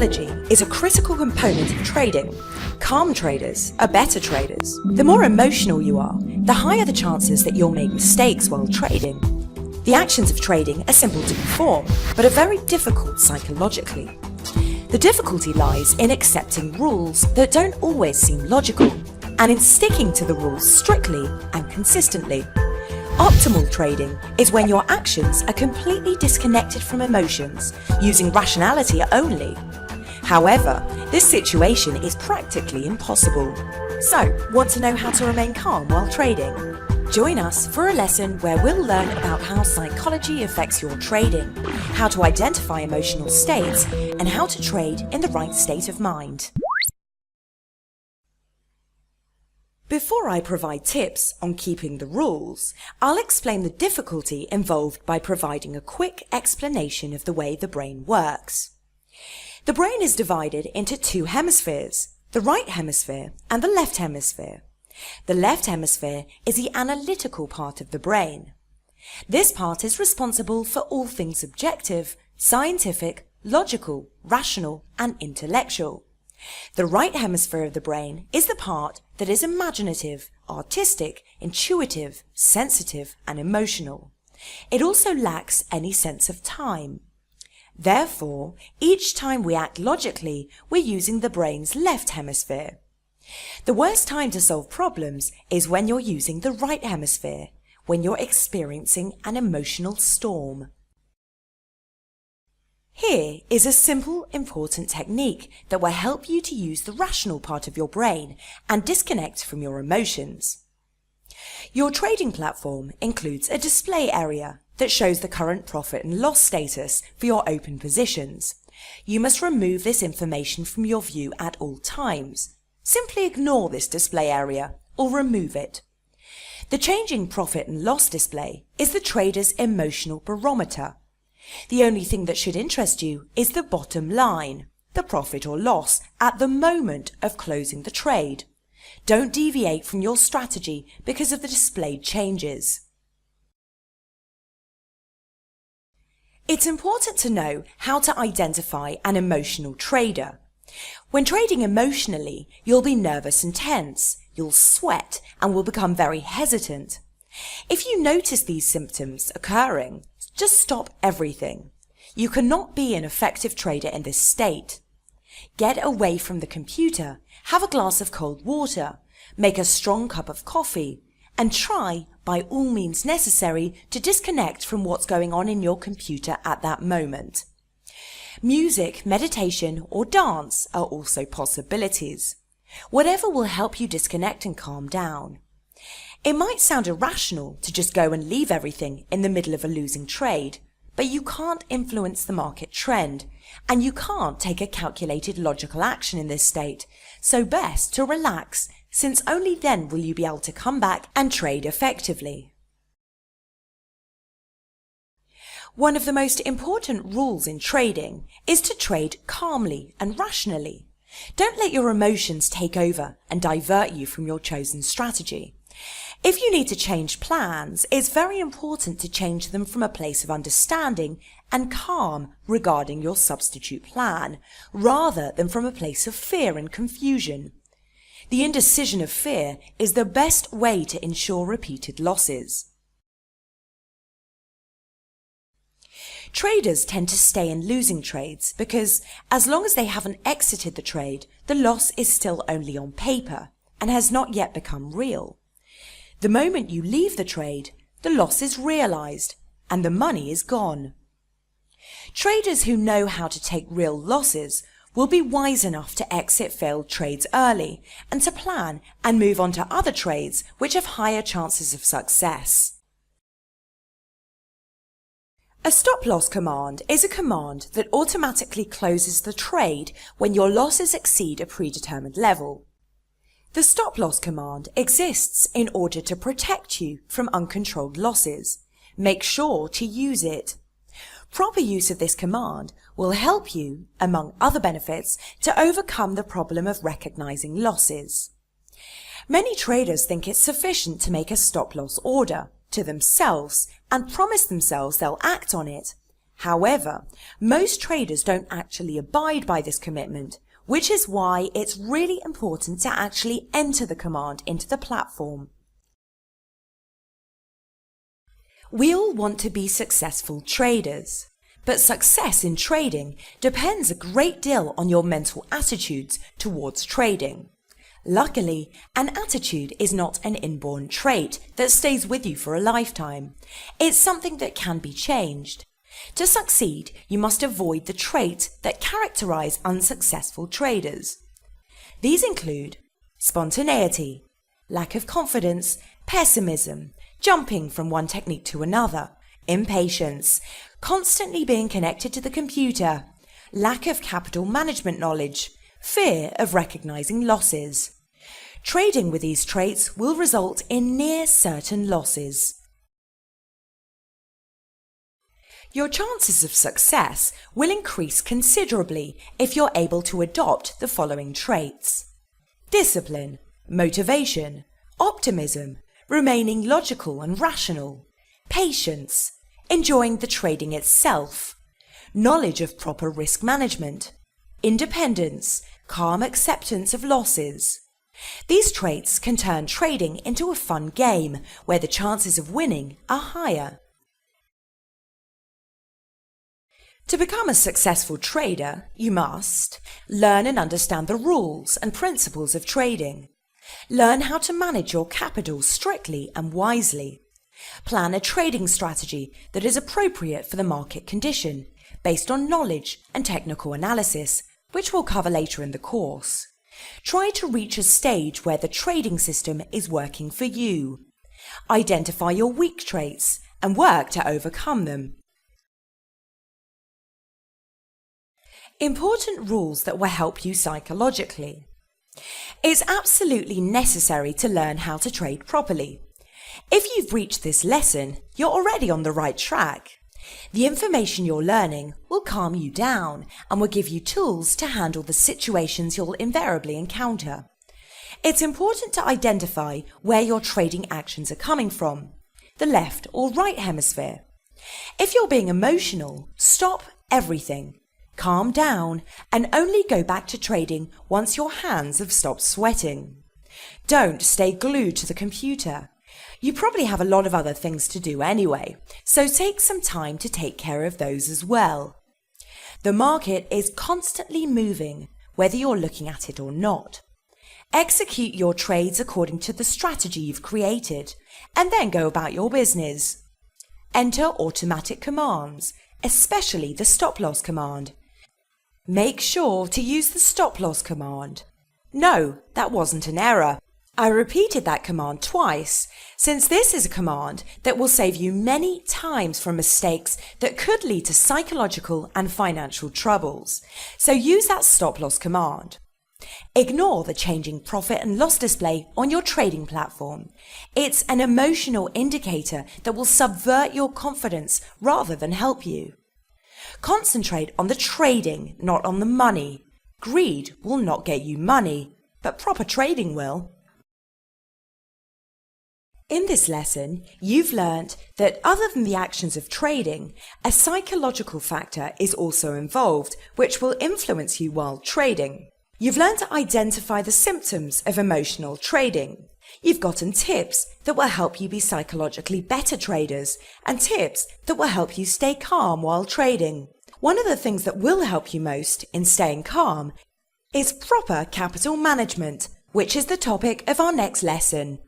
psychology is a critical component of trading. Calm traders are better traders. The more emotional you are, the higher the chances that you'll make mistakes while trading. The actions of trading are simple to perform, but are very difficult psychologically. The difficulty lies in accepting rules that don't always seem logical, and in sticking to the rules strictly and consistently. Optimal trading is when your actions are completely disconnected from emotions, using rationality only. However, this situation is practically impossible. So, want to know how to remain calm while trading? Join us for a lesson where we'll learn about how psychology affects your trading, how to identify emotional states, and how to trade in the right state of mind. Before I provide tips on keeping the rules, I'll explain the difficulty involved by providing a quick explanation of the way the brain works. The brain is divided into two hemispheres, the right hemisphere and the left hemisphere. The left hemisphere is the analytical part of the brain. This part is responsible for all things objective, scientific, logical, rational, and intellectual. The right hemisphere of the brain is the part that is imaginative, artistic, intuitive, sensitive, and emotional. It also lacks any sense of time. Therefore, each time we act logically, we're using the brain's left hemisphere. The worst time to solve problems is when you're using the right hemisphere, when you're experiencing an emotional storm. Here is a simple, important technique that will help you to use the rational part of your brain and disconnect from your emotions. Your trading platform includes a display area that shows the current profit and loss status for your open positions. You must remove this information from your view at all times. Simply ignore this display area or remove it. The changing profit and loss display is the trader's emotional barometer. The only thing that should interest you is the bottom line, the profit or loss at the moment of closing the trade. Don't deviate from your strategy because of the displayed changes. It's important to know how to identify an emotional trader. When trading emotionally, you'll be nervous and tense, you'll sweat and will become very hesitant. If you notice these symptoms occurring, just stop everything. You cannot be an effective trader in this state. Get away from the computer, have a glass of cold water, make a strong cup of coffee, and try, by all means necessary, to disconnect from what's going on in your computer at that moment. Music, meditation, or dance are also possibilities. Whatever will help you disconnect and calm down. It might sound irrational to just go and leave everything in the middle of a losing trade, but you can't influence the market trend, and you can't take a calculated logical action in this state, so best to relax, since only then will you be able to come back and trade effectively. One of the most important rules in trading is to trade calmly and rationally. Don't let your emotions take over and divert you from your chosen strategy. If you need to change plans, it's very important to change them from a place of understanding and calm regarding your substitute plan, rather than from a place of fear and confusion. The indecision of fear is the best way to ensure repeated losses. Traders tend to stay in losing trades because, as long as they haven't exited the trade, the loss is still only on paper and has not yet become real. The moment you leave the trade, the loss is realized and the money is gone. Traders who know how to take real losses will be wise enough to exit failed trades early and to plan and move on to other trades which have higher chances of success. A stop-loss command is a command that automatically closes the trade when your losses exceed a predetermined level. The stop-loss command exists in order to protect you from uncontrolled losses. Make sure to use it. Proper use of this command will help you, among other benefits, to overcome the problem of recognizing losses. Many traders think it's sufficient to make a stop-loss order to themselves and promise themselves they'll act on it. However, most traders don't actually abide by this commitment, which is why it's really important to actually enter the command into the platform. We all want to be successful traders, but success in trading depends a great deal on your mental attitudes towards trading. Luckily, an attitude is not an inborn trait that stays with you for a lifetime. It's something that can be changed. To succeed, you must avoid the traits that characterize unsuccessful traders. These include spontaneity, lack of confidence, pessimism, jumping from one technique to another, impatience, constantly being connected to the computer, lack of capital management knowledge, fear of recognizing losses. Trading with these traits will result in near certain losses. Your chances of success will increase considerably if you're able to adopt the following traits: discipline, motivation, optimism, remaining logical and rational, patience, enjoying the trading itself, knowledge of proper risk management, independence, calm acceptance of losses. These traits can turn trading into a fun game where the chances of winning are higher. To become a successful trader, you must learn and understand the rules and principles of trading. Learn how to manage your capital strictly and wisely. Plan a trading strategy that is appropriate for the market condition, based on knowledge and technical analysis, which we'll cover later in the course. Try to reach a stage where the trading system is working for you. Identify your weak traits and work to overcome them. Important rules that will help you psychologically. It's absolutely necessary to learn how to trade properly. If you've reached this lesson, you're already on the right track. The information you're learning will calm you down and will give you tools to handle the situations you'll invariably encounter. It's important to identify where your trading actions are coming from, the left or right hemisphere. If you're being emotional, stop everything. Calm down and only go back to trading once your hands have stopped sweating. Don't stay glued to the computer. You probably have a lot of other things to do anyway, so take some time to take care of those as well. The market is constantly moving, whether you're looking at it or not. Execute your trades according to the strategy you've created, and then go about your business. Enter automatic commands, especially the stop-loss command. Make sure to use the stop-loss command. No, that wasn't an error. I repeated that command twice, since this is a command that will save you many times from mistakes that could lead to psychological and financial troubles. So use that stop-loss command. Ignore the changing profit and loss display on your trading platform. It's an emotional indicator that will subvert your confidence rather than help you. Concentrate on the trading, not on the money. Greed will not get you money, but proper trading will. In this lesson, you've learnt that other than the actions of trading, a psychological factor is also involved, which will influence you while trading. You've learned to identify the symptoms of emotional trading. You've gotten tips that will help you be psychologically better traders and tips that will help you stay calm while trading. One of the things that will help you most in staying calm is proper capital management, which is the topic of our next lesson.